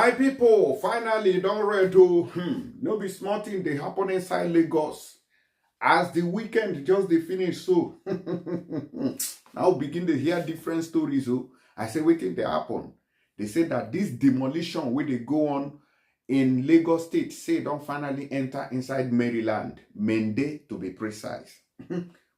My people, finally don't ready to no be small thing they happen inside Lagos. As the weekend just they finish, so now begin to hear different stories. So I say, waiting they happen. They say that this demolition where they go on in Lagos State, say don't finally enter inside Maryland, Mende to be precise.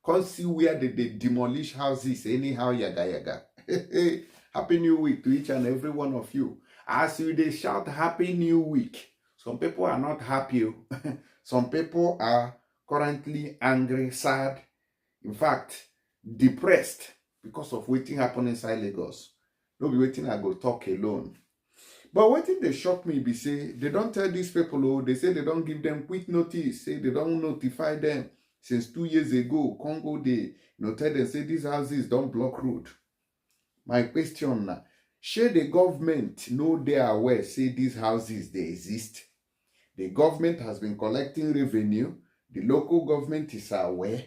Can't see where they demolish houses anyhow, yaga yaga. Happy New Week to each and every one of you. As you they shout Happy New Week, some people are not happy. Some people are currently angry, sad, in fact, depressed because of waiting happen inside Lagos. No be waiting I go talk alone. But waiting they shock me be say they don't tell these people, oh, they say they don't give them quick notice, say they don't notify them since 2 years ago. Congo they tell them say these houses don't block road. My question now, should the government know they are aware, say these houses they exist? The government has been collecting revenue. The local government is aware.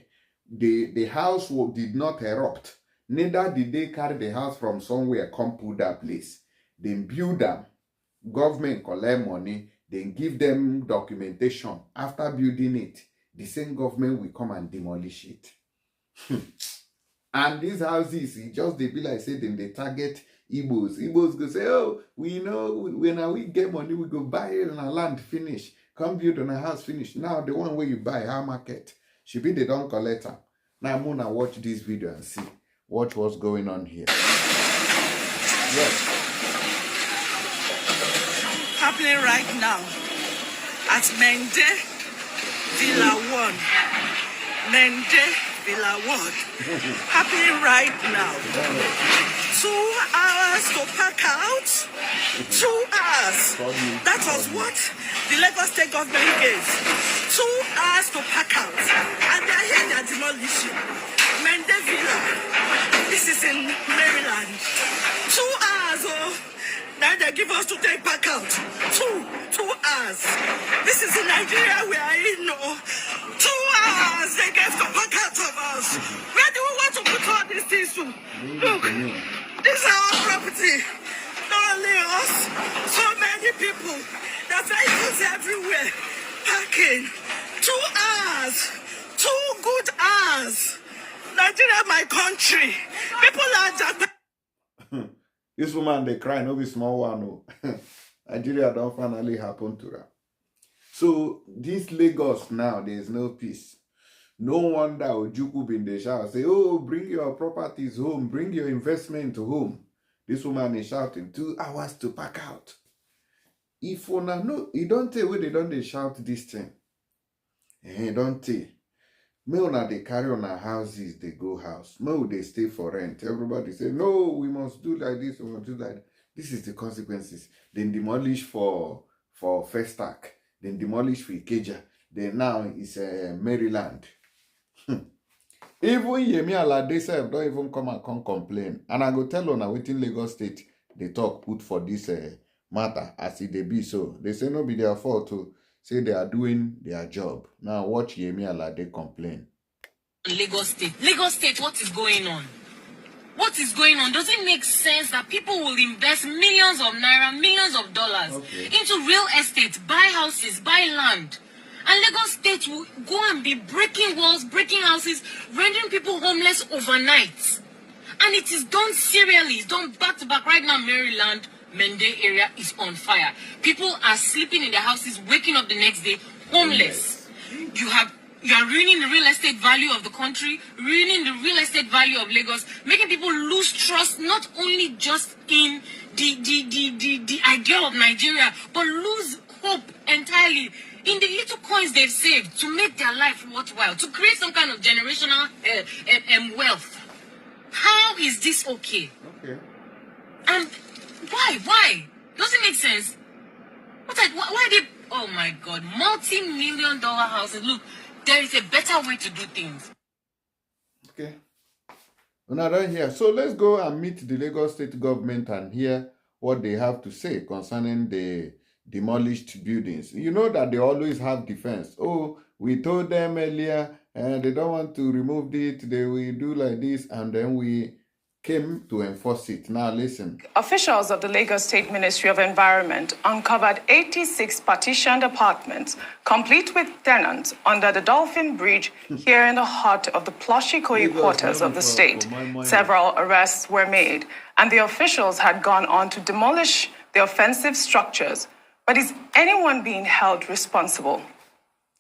The house did not erupt. Neither did they carry the house from somewhere, come put that place. Then build them. Government collect money. Then give them documentation. After building it, the same government will come and demolish it. And these houses, it just they be like say then they target Igbos. Igbos go say, oh, we know when we get money, we go buy it on a land finish. Come build on a house finish. Now the one where you buy, how market? Should be they don't collect them. Now I'm gonna watch this video and see what's going on here. Yes. Happening right now at Mende Villa 1. Mende Villa 1. Happening right now. 2 hours to pack out. 2 hours. That was what the Lagos State Government gave. 2 hours to pack out. And they're here, they're demolishing. Mende Villa. This is in Maryland. 2 hours, oh. Now they give us to take back out. 2 hours. This is in Nigeria we are in. No. 2 hours they gave to pack out of us. Where do we want to put all these things to? Look, this is our property. Not only us, so many people. The vehicles everywhere. Parking. 2 hours. 2 good hours. Nigeria, my country. People are just... This woman, they cry, no be small one. No. Nigeria don't finally happen to her. So, this Lagos now, there's no peace. No wonder Ojukwu be in the shower. Say, oh, bring your properties home. Bring your investment home. This woman is shouting, 2 hours to pack out. If una no, you don't tell where they don't shout this thing. Don't tell. May una they carry on our houses, they go house. May they stay for rent. Everybody say, no, we must do like this, we must do like that. This is the consequences. Then demolish for First Stack. Then demolish for Ikeja. Then now it's Maryland. Even Yemi Alade self don't even come and complain. And I go tell on waiting Lagos State, they talk put for this matter as it they be so. They say no be their fault to say they are doing their job. Now watch Yemi Alade complain. Lagos State, what is going on? What is going on? Does it make sense that people will invest millions of naira, millions of dollars into real estate, buy houses, buy land? And Lagos State will go and be breaking walls, breaking houses, rendering people homeless overnight. And it is done serially. It's done back to back. Right now, Maryland, Mende area is on fire. People are sleeping in their houses, waking up the next day homeless. You are ruining the real estate value of the country, ruining the real estate value of Lagos, making people lose trust not only just in the ideal of Nigeria, but lose hope entirely in the little coins they've saved to make their life worthwhile, to create some kind of generational wealth. How is this okay? Okay. And why? Does it make sense? Why did... Oh my God, multi-million-dollar houses. Look, there is a better way to do things. Okay. Now right here. So let's go and meet the Lagos State government and hear what they have to say concerning the demolished buildings. You know that they always have defense. Oh, we told them earlier and they don't want to remove it. They will do like this and then we came to enforce it. Now listen. Officials of the Lagos State Ministry of Environment uncovered 86 partitioned apartments, complete with tenants, under the Dolphin Bridge here in the heart of the plushy Ikoyi quarters of the state. Several arrests were made, and the officials had gone on to demolish the offensive structures. But is anyone being held responsible?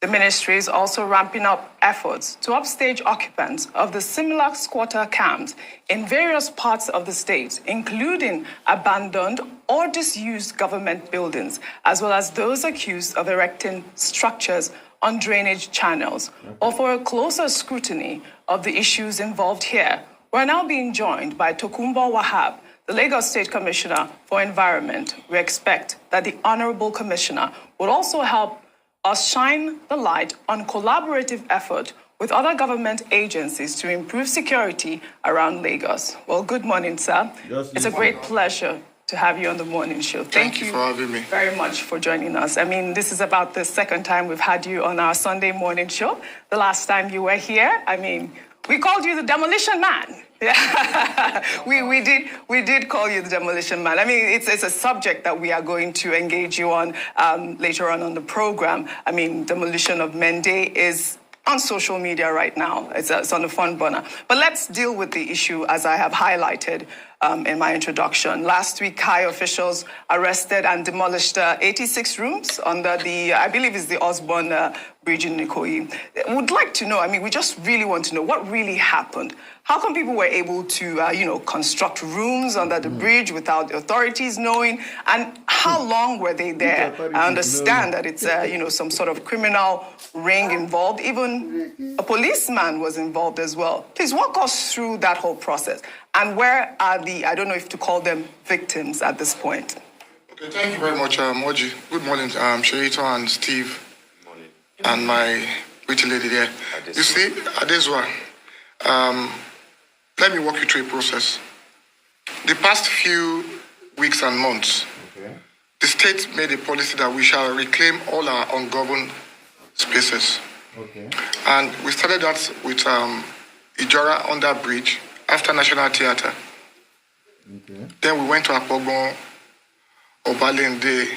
The ministry is also ramping up efforts to upstage occupants of the similar squatter camps in various parts of the state, including abandoned or disused government buildings, as well as those accused of erecting structures on drainage channels. Or for a closer scrutiny of the issues involved here, we're now being joined by Tokunbo Wahab, the Lagos State Commissioner for Environment. We expect that the Honorable Commissioner would also help us shine the light on collaborative effort with other government agencies to improve security around Lagos. Well, good morning, sir. It's a great pleasure to have you on the morning show. Thank you for having me. Very much for joining us. I mean, this is about the second time we've had you on our Sunday morning show. The last time you were here, I mean, we called you the Demolition Man. Yeah, we did call you the Demolition Man. I mean, it's a subject that we are going to engage you on later on the program. I mean, demolition of Mende is on social media right now. It's on the front burner. But let's deal with the issue as I have highlighted in my introduction. Last week, high officials arrested and demolished 86 rooms under the, I believe it's the Osborne Bridge in Ikoyi. Would like to know, I mean, we just really want to know what really happened. How come people were able to, construct rooms under the bridge without the authorities knowing? And how long were they there? I understand that it's, some sort of criminal ring involved. Even a policeman was involved as well. Please walk us through that whole process. And where are the, I don't know if to call them victims at this point? Okay, thank you very much, Moji. Good morning, Sherito and Steve. Morning. And my pretty lady there. You see, Adeswa, let me walk you through a process. The past few weeks and months, the state made a policy that we shall reclaim all our ungoverned spaces. Okay. And we started that with Ijora under bridge after National Theatre. Okay. Then we went to Apogbon, Obalende.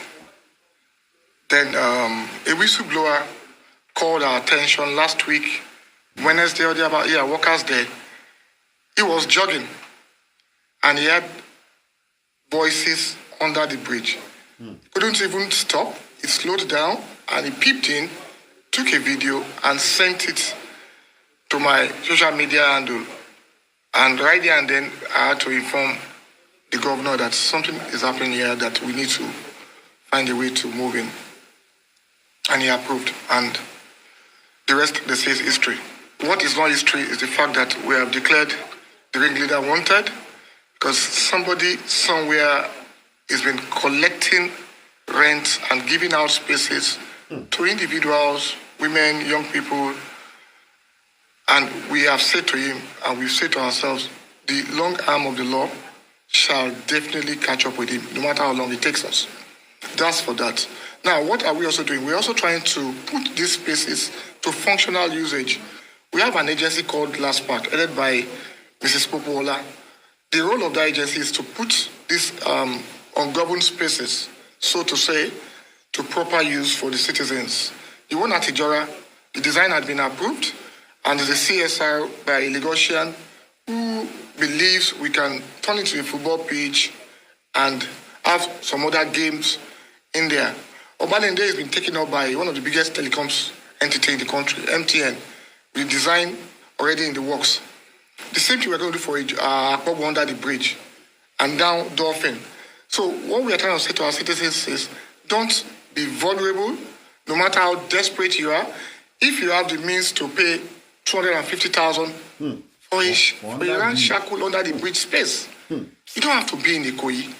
Then a whistleblower called our attention last week, Wednesday or the about workers there. He was jogging and he had voices under the bridge. Couldn't even stop. He slowed down and he peeped in, took a video and sent it to my social media handle. And right there and then I had to inform the governor that something is happening here that we need to find a way to move in. And he approved. And the rest, they say, is history. What is not history is the fact that we have declared the ringleader wanted because somebody somewhere has been collecting rent and giving out spaces to individuals, women, young people. And we have said to him, and we've said to ourselves, the long arm of the law shall definitely catch up with him, no matter how long it takes us. That's for that. Now, what are we also doing? We're also trying to put these spaces to functional usage. We have an agency called LASPAC, headed by Mrs. Popola. The role of that agency is to put these ungoverned spaces, so to say, to proper use for the citizens. The one at Ijora, the design had been approved, and there's a CSR by a Lagosian who believes we can turn it into a football pitch and have some other games in there. Obalende has been taken up by one of the biggest telecoms entity in the country, MTN, with design already in the works. The same thing we're going to do for Akpobo under the bridge and down Dolphin. So what we are trying to say to our citizens is don't be vulnerable, no matter how desperate you are. If you have the means to pay 250,000 for a land shackle under the bridge space, you don't have to be in Ikoyi.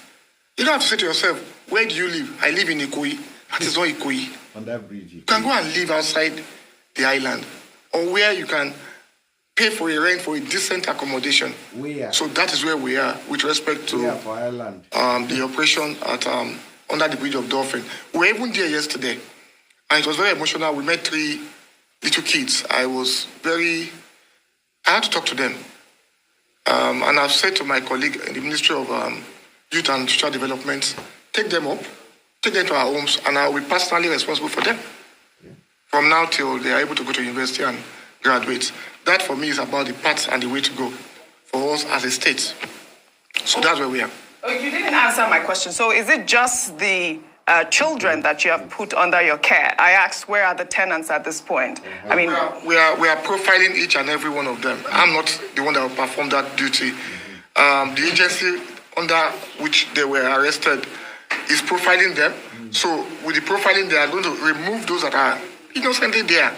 You don't have to say to yourself, where do you live? I live in Ikoyi. That is not Ikoyi. On that bridge. You can go and live outside the island, or where you can pay for a rent for a decent accommodation. So that is where we are with respect to the operation at under the bridge of Dolphin. We were even there yesterday, and it was very emotional. We met 3 little kids. I had to talk to them. And I've said to my colleague in the Ministry of Youth and Social Development, take them up, take them to our homes, and I'll be personally responsible for them. From now till they are able to go to university and graduate. That for me is about the path and the way to go for us as a state. So that's where we are. Oh, you didn't answer my question. So is it just the children that you have put under your care? I asked, where are the tenants at this point? I mean, we are profiling each and every one of them. I'm not the one that will perform that duty. The agency under which they were arrested is profiling them. So with the profiling, they are going to remove those that are innocently there,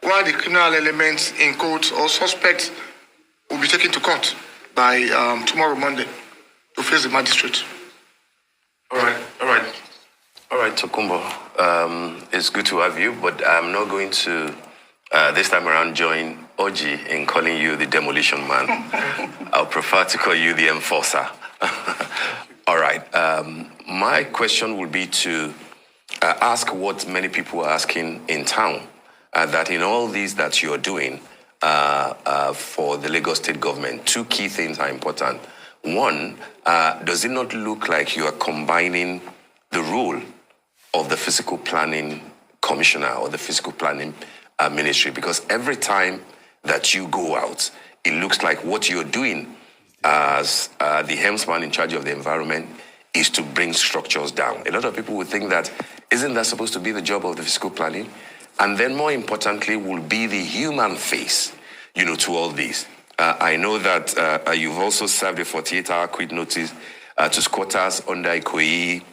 while the criminal elements in court or suspects will be taken to court by tomorrow, Monday, to face the magistrate. All right, Tokumbo. It's good to have you, but I'm not going to, this time around, join Oji in calling you the demolition man. I'll prefer to call you the enforcer. All right. My question will be to ask what many people are asking in town, that in all these that you're doing for the Lagos State government, two key things are important. One, does it not look like you are combining the role of the Physical Planning Commissioner or the Physical Planning Ministry? Because every time that you go out, it looks like what you're doing as the helmsman in charge of the environment is to bring structures down. A lot of people would think that, isn't that supposed to be the job of the physical planning? And then more importantly will be the human face, to all this. I know that you've also served a 48-hour quit notice to squatters under Ikoyi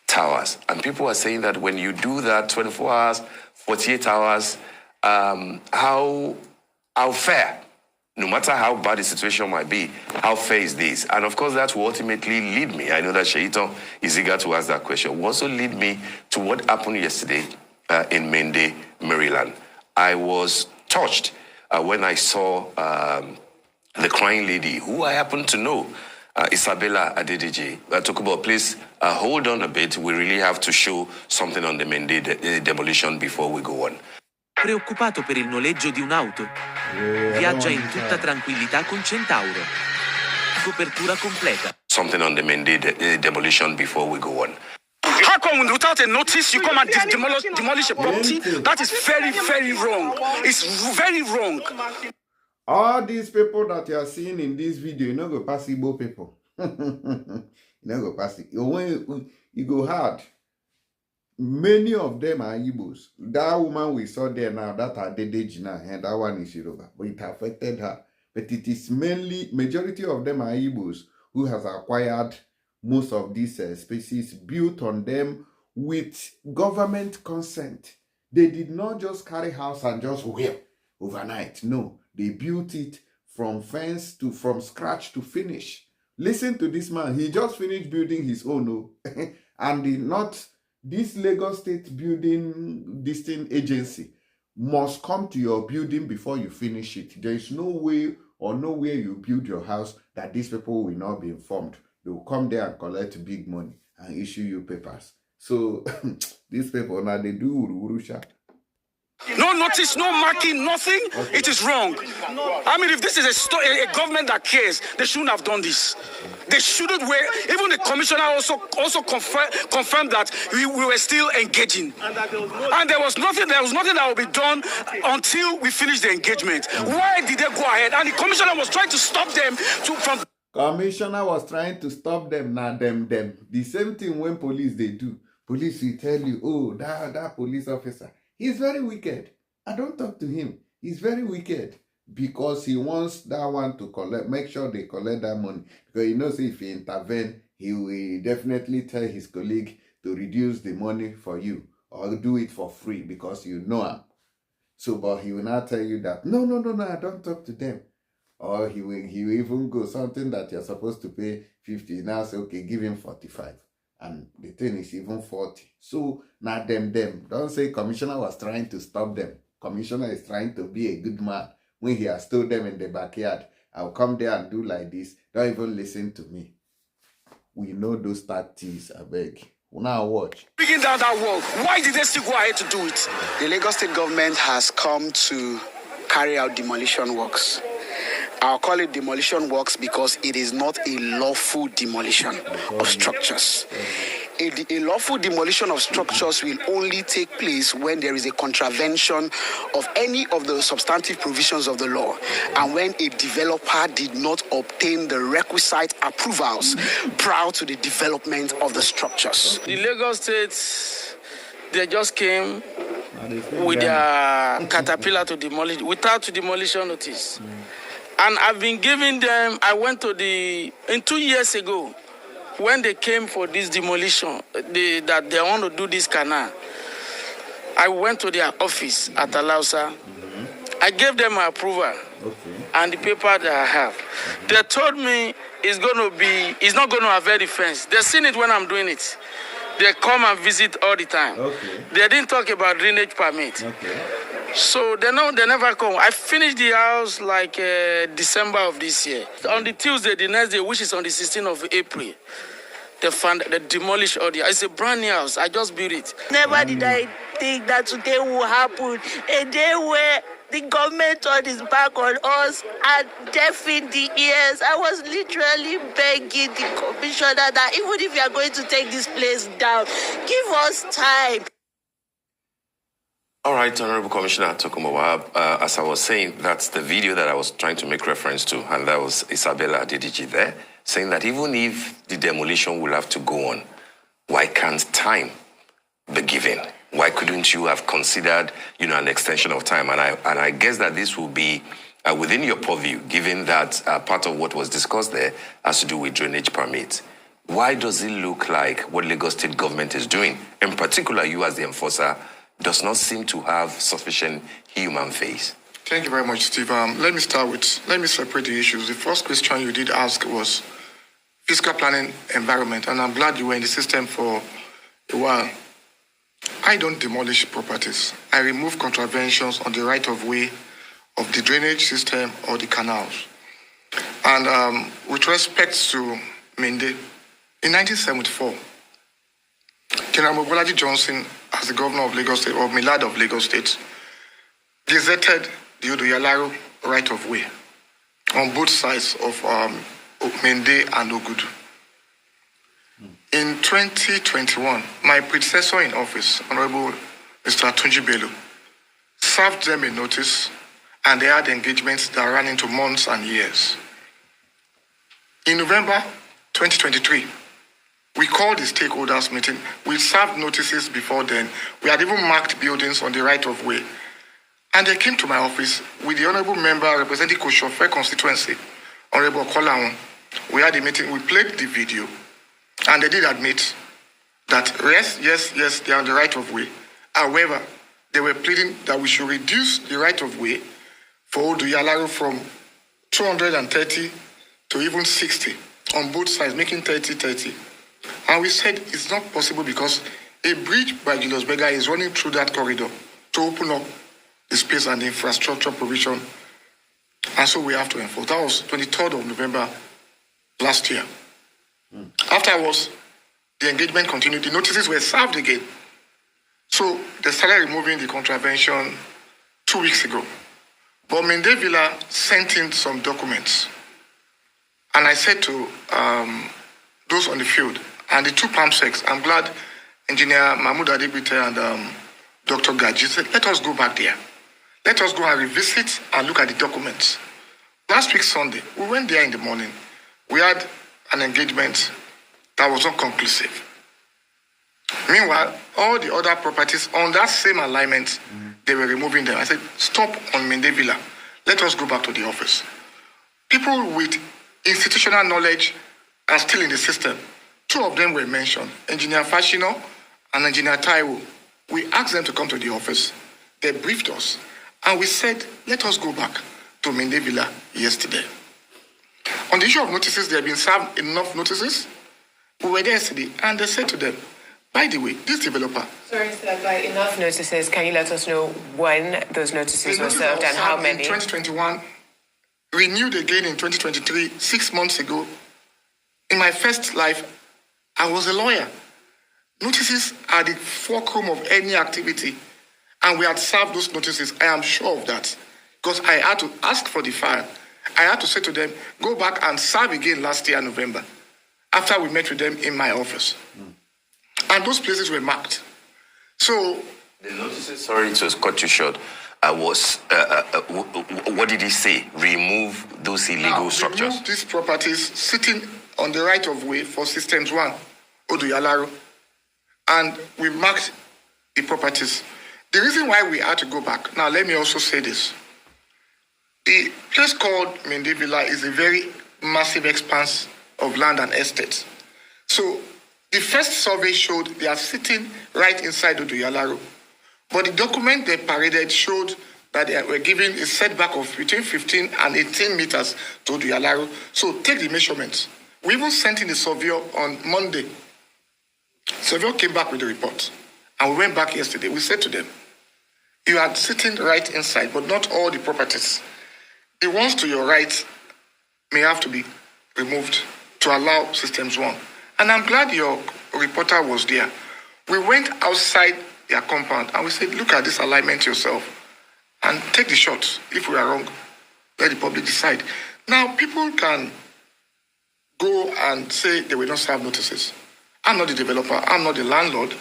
Towers. And people are saying that when you do that 24 hours, 48 hours, how fair, no matter how bad the situation might be, how fair is this? And of course, that will ultimately lead me. I know that Shaitan is eager to ask that question. Will also lead me to what happened yesterday in Mende, Maryland. I was touched when I saw the crying lady, who I happen to know, Isabella Adedeji. Tokubo, please hold on a bit. We really have to show something on the Mende demolition before we go on. Preoccupato per il noleggio di un'auto? Viaggia in tutta tranquillità con Centauro. Copertura completa. Something on the Mende demolition before we go on. How come without a notice you come and demolish a property? That is very, very wrong. It's very wrong. All these people that you are seeing in this video, you know, go pass Igbo people. You know, go pass it. You go hard. Many of them are Igbos. That woman we saw there now, that Adedejina, and that one is Yoruba, but it affected her. But it is majority of them are Igbos who has acquired most of these species, built on them with government consent. They did not just carry house and just wait overnight. No, they built it from from scratch to finish. Listen to this man. He just finished building his own, and this Lagos State building agency must come to your building before you finish it. There is no way or nowhere you build your house that these people will not be informed. They will come there and collect big money and issue you papers. So these people now they do urusha. No notice, no marking, nothing. Okay. It is wrong. I mean, if this is a government that cares, they shouldn't have done this. They shouldn't wait. Even the commissioner also confirmed that we were still engaging. And there was nothing that will be done until we finish the engagement. Why did they go ahead? And the commissioner was trying to stop them from... Commissioner was trying to stop them, now them. The same thing when police they do. Police will tell you, oh, that police officer, he's very wicked. I don't talk to him. He's very wicked because he wants that one to make sure they collect that money. Because he knows if he intervene, he will definitely tell his colleague to reduce the money for you or do it for free because you know him. So, but he will not tell you that, no, I don't talk to them. Or he will even go something that you're supposed to pay 50. Now say, okay, give him 45. And the thing is even 40. So now them. Don't say commissioner was trying to stop them. Commissioner is trying to be a good man. When he has told them in the backyard, I'll come there and do like this. Don't even listen to me. We know those tactics, I beg. Now watch. Breaking down that wall. Why did they still go ahead to do it? The Lagos State government has come to carry out demolition works. I'll call it demolition works because it is not a lawful demolition of structures. A lawful demolition of structures will only take place when there is a contravention of any of the substantive provisions of the law and when a developer did not obtain the requisite approvals prior to the development of the structures. The Lagos State, they just came with their caterpillar to demolish without demolition notice. And I've been giving them, I went to 2 years ago, when they came for this demolition, that they want to do this canal, I went to their office at Alausa. I gave them my approval and the paper that I have. They told me it's not going to have any fence. They've seen it when I'm doing it. They come and visit all the time. They didn't talk about drainage permit. So they never come. I finished the house like December of this year. On the Tuesday, the next day, which is on the 16th of April, they demolished all the house. It's a brand new house. I just built it. Never did I think that today will happen. A day where the government turned its back on us and deafened the ears. I was literally begging the commissioner that even if you are going to take this place down, give us time. All right, Honorable Commissioner Tokunbo, as I was saying, that's the video that I was trying to make reference to, and that was Isabella Adediji there, saying that even if the demolition will have to go on, why can't time be given? Why couldn't you have considered, an extension of time? And I guess that this will be within your purview, given that part of what was discussed there has to do with drainage permits. Why does it look like what Lagos State government is doing, in particular you as the enforcer, does not seem to have sufficient human face? Thank you very much, Steve. Let me separate the issues. The first question you did ask was fiscal planning environment, and I'm glad you were in the system for a while. I don't demolish properties. I remove contraventions on the right-of-way of the drainage system or the canals. And with respect to Mende, in 1974, General Mobolaji Johnson, as the governor of Lagos State, or Milad of Lagos State, gazetted the Odoyalaro right-of-way on both sides of Mende and Ogudu. In 2021, my predecessor in office, Honorable Mr. Tunji Bello, served them a notice, and they had engagements that ran into months and years. In November 2023, we called the stakeholders meeting. We served notices before then. We had even marked buildings on the right-of-way. And they came to my office with the honorable member representing Koshofe constituency, Honorable Kolawon. We had a meeting. We played the video. And they did admit that, yes, they are on the right-of-way. However, they were pleading that we should reduce the right-of-way for Odoyalaro from 230 to even 60 on both sides, making 30-30. And we said it's not possible because a bridge by Julius Berger is running through that corridor to open up the space and the infrastructure provision. And so we have to enforce. That was 23rd of November last year. Afterwards, the engagement continued. The notices were served again. So they started removing the contravention 2 weeks ago. But Mende Villa sent in some documents. And I said to those on the field, and the two PAMSECs, I'm glad Engineer Mahmoud Adebite and Dr. Gaji said, let us go back there. Let us go and revisit and look at the documents. Last week, Sunday, we went there in the morning. We had an engagement that was not conclusive. Meanwhile, all the other properties on that same alignment, they were removing them. I said, stop on Mende Villa. Let us go back to the office. People with institutional knowledge are still in the system. Two of them were mentioned, Engineer Fashino and Engineer Taiwo. We asked them to come to the office. They briefed us. And we said, let us go back to Mende Villa yesterday. On the issue of notices, they have been served enough notices. We were there yesterday, and they said to them, by the way, this developer... Sorry, sir, by enough notices, can you let us know when those notices were served and how many? In 2021, renewed again in 2023, 6 months ago. In my first life, I was a lawyer. Notices are the fulcrum of any activity, and we had served those notices. I am sure of that, because I had to ask for the file I had to say to them, go back and serve again last year, November, after we met with them in my office. And those places were marked. So... The notices, sorry to cut you short, what did he say? Remove those illegal structures? Remove these properties sitting on the right of way for Systems 1, Oduyalaro. And we marked the properties. The reason why we had to go back, now let me also say this. The place called Mende Villa is a very massive expanse of land and estates. So the first survey showed they are sitting right inside Oduyalaro. But the document they paraded showed that they were given a setback of between 15 and 18 meters to Oduyalaro. So take the measurements. We even sent in a surveyor on Monday. Surveyor came back with the report. And we went back yesterday. We said to them, you are sitting right inside, but not all the properties. The ones to your right may have to be removed to allow Systems 1. And I'm glad your reporter was there. We went outside their compound and we said, look at this alignment yourself and take the shots. If we are wrong, let the public decide. Now, people can go and say they will not serve notices. I'm not the developer, I'm not the landlord,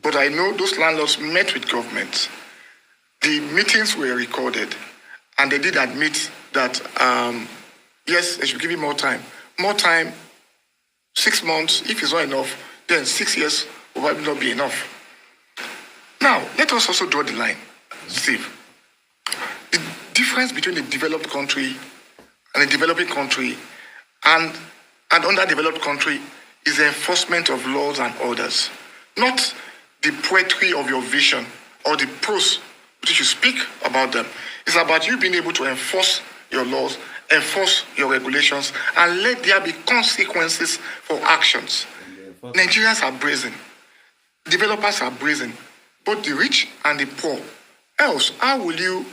but I know those landlords met with government. The meetings were recorded, and they did admit that, yes, they should give him more time. More time, 6 months. If it's not enough, then 6 years will probably not be enough. Now, let us also draw the line, Steve. The difference between a developed country and a developing country and an underdeveloped country is the enforcement of laws and orders, not the poetry of your vision or the prose which you speak about them. It's about you being able to enforce your laws, enforce your regulations, and let there be consequences for actions. Nigerians are brazen. Developers are brazen. Both the rich and the poor. Else, how will you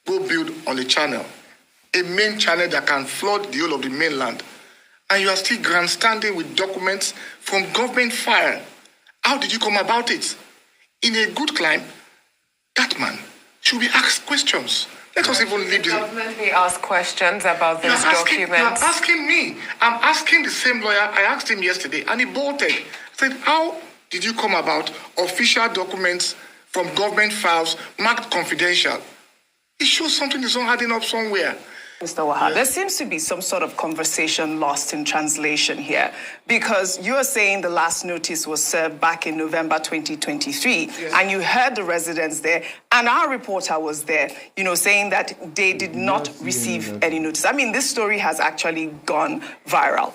go build on a channel, a main channel that can flood the whole of the mainland, and you are still grandstanding with documents from government file? How did you come about it? In a good climb, that man should be asked questions. Let us even leave this. Government be asked questions about those documents. You are asking me. I'm asking the same lawyer. I asked him yesterday, and he bolted. I said, how did you come about official documents from government files marked confidential? It shows something is not adding up somewhere. Mr. Waha, there seems to be some sort of conversation lost in translation here, because you are saying the last notice was served back in November 2023, yes, and you heard the residents there, and our reporter was there, saying that they did not receive any notice. I mean, this story has actually gone viral.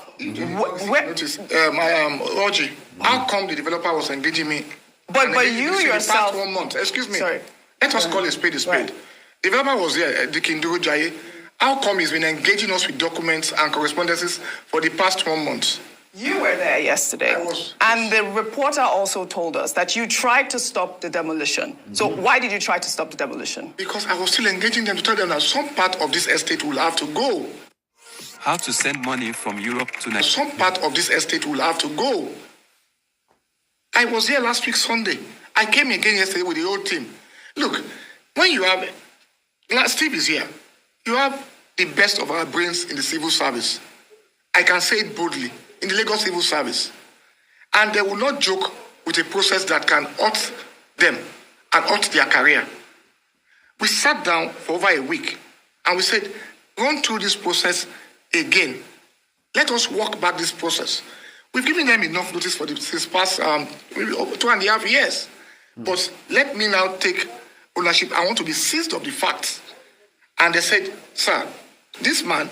Oji, how come the developer was engaging me? But you yourself... The past 1 month, excuse me. Sorry. Let us call a spade a spade. Right. Developer was there, Dikinduru Jaye. How come he's been engaging us with documents and correspondences for the past 1 month? You were there yesterday. I was. And the reporter also told us that you tried to stop the demolition. Mm-hmm. So why did you try to stop the demolition? Because I was still engaging them to tell them that some part of this estate will have to go. How to send money from Europe to Nigeria? Some part of this estate will have to go. I was here last week, Sunday. I came again yesterday with the whole team. Look, when you have... Steve is here. You have the best of our brains in the civil service. I can say it boldly, in the Lagos civil service. And they will not joke with a process that can hurt them and hurt their career. We sat down for over a week and we said, run through this process again. Let us walk back this process. We've given them enough notice for this past maybe 2.5 years. But let me now take ownership. I want to be seized of the facts. And they said, sir, this man,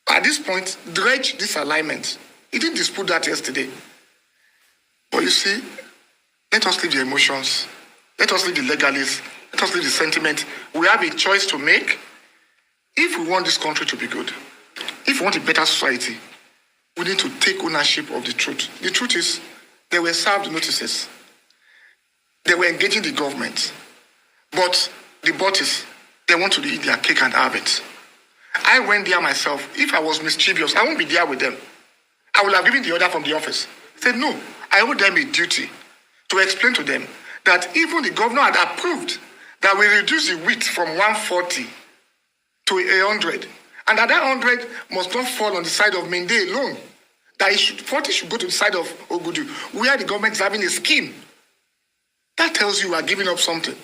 at this point, dredged this alignment. He didn't dispute that yesterday. But you see, let us leave the emotions. Let us leave the legalists. Let us leave the sentiment. We have a choice to make. If we want this country to be good, if we want a better society, we need to take ownership of the truth. The truth is, they were served notices. They were engaging the government. But the bodies, they want to eat their cake and have it. I went there myself. If I was mischievous, I won't be there with them. I would have given the order from the office. I said, no, I owe them a duty to explain to them that even the governor had approved that we reduce the width from 140 to 100. And that 100 must not fall on the side of Mende alone. That 40 should go to the side of Ogudu, where the government is having a scheme. That tells you we are giving up something.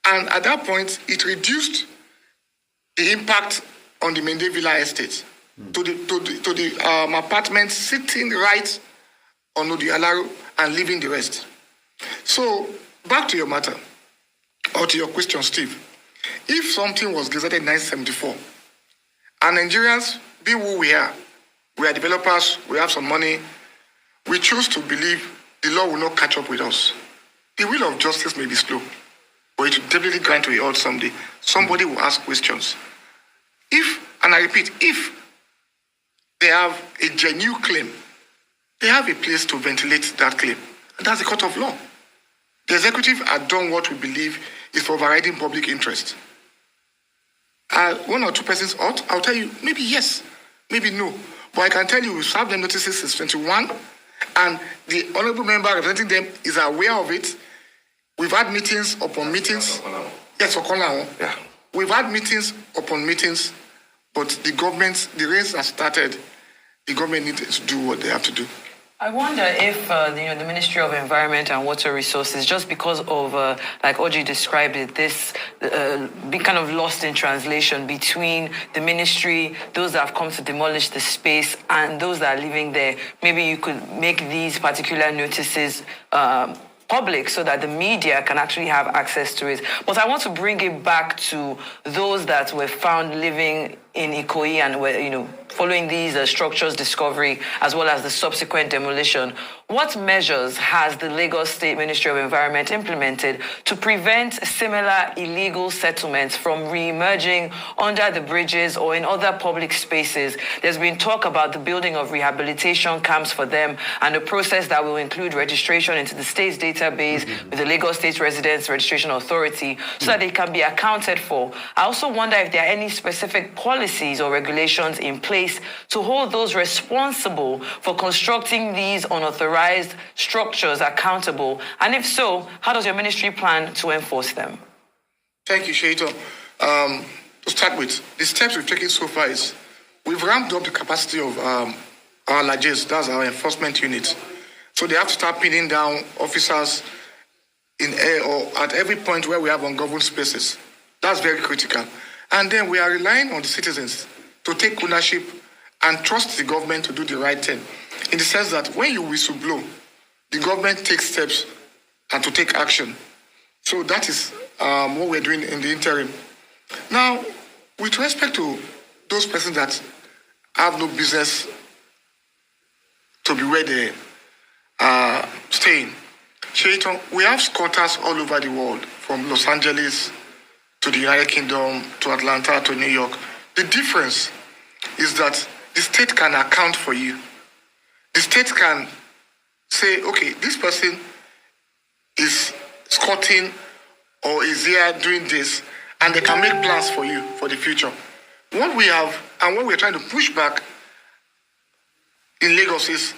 And at that point, it reduced the impact on the Mende Villa estate to the apartments sitting right on Odi Alaro and leaving the rest. So, back to your matter, or to your question, Steve. If something was gazetted in 1974, and Nigerians, be who we are developers, we have some money, we choose to believe the law will not catch up with us. The wheel of justice may be slow, but it will definitely grind to a halt someday. Somebody will ask questions. If, and I repeat, if they have a genuine claim, they have a place to ventilate that claim. And that's the court of law. The executive had done what we believe is for overriding public interest. One or two persons ought, I'll tell you, maybe yes, maybe no. But I can tell you, we've served them notices since 21, and the honorable member representing them is aware of it. We've had meetings upon meetings. Yes, Okonla. Yeah. We've had meetings upon meetings, but the race has started. The government needs to do what they have to do. I wonder if the Ministry of Environment and Water Resources, just because of, like Oji described it, this being kind of lost in translation between the ministry, those that have come to demolish the space, and those that are living there, maybe you could make these particular notices public so that the media can actually have access to it. But I want to bring it back to those that were found living in Ikoyi and were, following these structures discovery as well as the subsequent demolition. What measures has the Lagos State Ministry of Environment implemented to prevent similar illegal settlements from re-emerging under the bridges or in other public spaces? There's been talk about the building of rehabilitation camps for them and a process that will include registration into the state's database with the Lagos State Residents Registration Authority so that they can be accounted for. I also wonder if there are any specific policies or regulations in place to hold those responsible for constructing these unauthorized structures accountable? And if so, how does your ministry plan to enforce them? Thank you, Sheito. To start with, the steps we've taken so far is we've ramped up the capacity of our LAJES, that's our enforcement unit. So they have to start pinning down officers in air or at every point where we have ungoverned spaces. That's very critical. And then we are relying on the citizens to take ownership and trust the government to do the right thing. In the sense that when you whistleblow, the government takes steps and to take action. So that is what we're doing in the interim. Now, with respect to those persons that have no business to be where they are staying, Shaitan, we have squatters all over the world, from Los Angeles to the United Kingdom to Atlanta to New York. The difference is that the state can account for you. The state can say, okay, this person is squatting or is here doing this, and they can make plans for you for the future. What we have and what we're trying to push back in Lagos is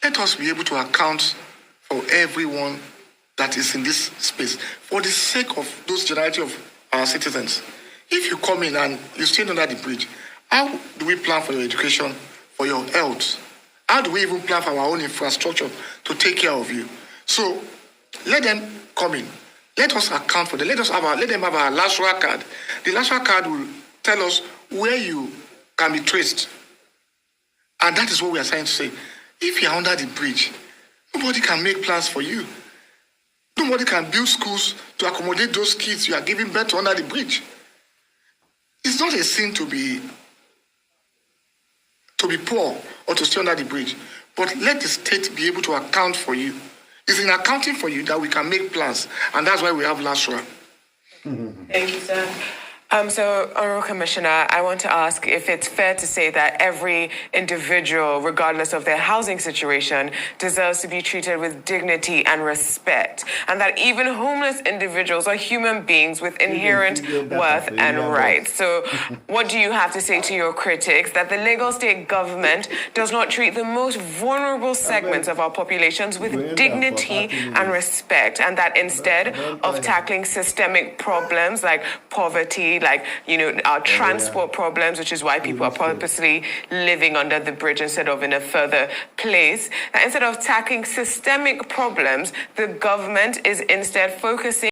let us be able to account for everyone that is in this space for the sake of those generality of our citizens. If you come in and you stay under the bridge, how do we plan for your education, for your health? How do we even plan for our own infrastructure to take care of you? So let them come in. Let us account for them. Let them have our LASRA card. The LASRA card will tell us where you can be traced. And that is what we are trying to say. If you are under the bridge, nobody can make plans for you. Nobody can build schools to accommodate those kids you are giving birth to under the bridge. It's not a sin to be poor or to stay under the bridge, but let the state be able to account for you. It's in accounting for you that we can make plans, and that's why we have LASRA. Thank you, sir. So, Honourable Commissioner, I want to ask if it's fair to say that every individual, regardless of their housing situation, deserves to be treated with dignity and respect, and that even homeless individuals are human beings with inherent worth and rights. So, what do you have to say to your critics that the Lagos State government does not treat the most vulnerable segments of our populations with dignity and respect, and that instead of tackling systemic problems like poverty, see like, our transport problems, which is why people are purposely living under the bridge instead of in a further place. Instead of tackling systemic problems, the government is instead focusing